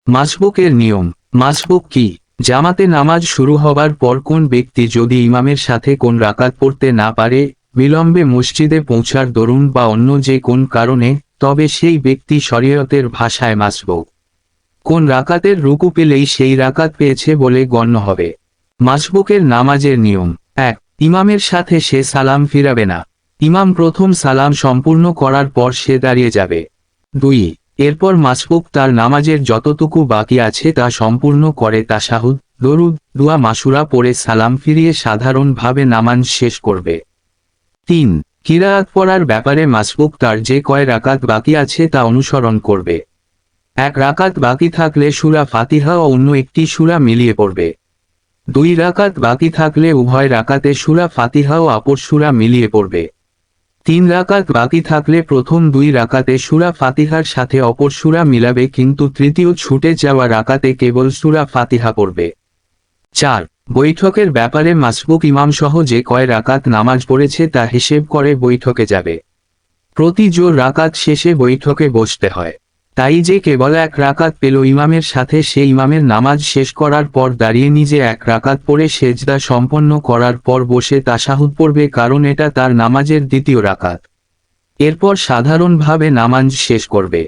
মাসবুকের নিয়ম। মাসবুক কি? জামাতে নামাজ শুরু হবার পর কোন ব্যক্তি যদি ইমামের সাথে কোন রাকাত পড়তে না পারে, বিলম্বে মসজিদে পৌঁছার দরুন বা অন্য যে কোন কারণে, তবে সেই ব্যক্তি শরীয়তের ভাষায় মাসবুক। কোন রাকাতের রুকু পেলেই সেই রাকাত পেয়েছে বলে গণ্য হবে। মাসবুকের নামাজের নিয়ম। 1. ইমামের সাথে সে সালাম ফিরাবে না। ইমাম প্রথম সালাম সম্পূর্ণ করার পর সে দাঁড়িয়ে যাবে। 2. এরপর মাসবুক তার নামাজের যতটুকু বাকি আছে তা সম্পূর্ণ করে তাশাহুদ, দরুদ, দুয়া মাসুরা পড়ে সালাম ফিরিয়ে সাধারণভাবে নামাজ শেষ করবে। 3. কিরাআত পড়ার ব্যাপারে মাসবুক তার যে কয় রাকাত বাকি আছে তা অনুসরণ করবে। 1 রাকাত বাকি থাকলে সূরা ফাতিহা ও অন্য একটি সূরা মিলিয়ে পড়বে। 2 রাকাত বাকি থাকলে উভয় রাকাতে সূরা ফাতিহা ও অপর সূরা মিলিয়ে পড়বে। 3 রাকাত বাকি থাকলে প্রথম 2 রাকাতে সূরা ফাতিহার সাথে অপর সূরা মিলাবে, কিন্তু তৃতীয় ছুটে যাওয়া রাকাতে কেবল সূরা ফাতিহা পড়বে। 4. বৈঠকের ব্যাপারে মাসবুক ইমামসহ যে কয় রাকাত নামাজ পড়েছে তা হিসেব করে বৈঠকে যাবে। প্রতি জোর রাকাত শেষে বৈঠকে বসতে হয়। তাই যে কেবল 1 রাকাত পেল ইমামের সাথে সে ইমামের নামাজ শেষ করার পর দাঁড়িয়ে নিজে 1 রাকাত পড়ে সেজদা সম্পন্ন করার পর বসে তাশাহুদ পড়বে, কারণ এটা তার নামাজের দ্বিতীয় রাকাত। এরপর সাধারণভাবে নামাজ শেষ করবে।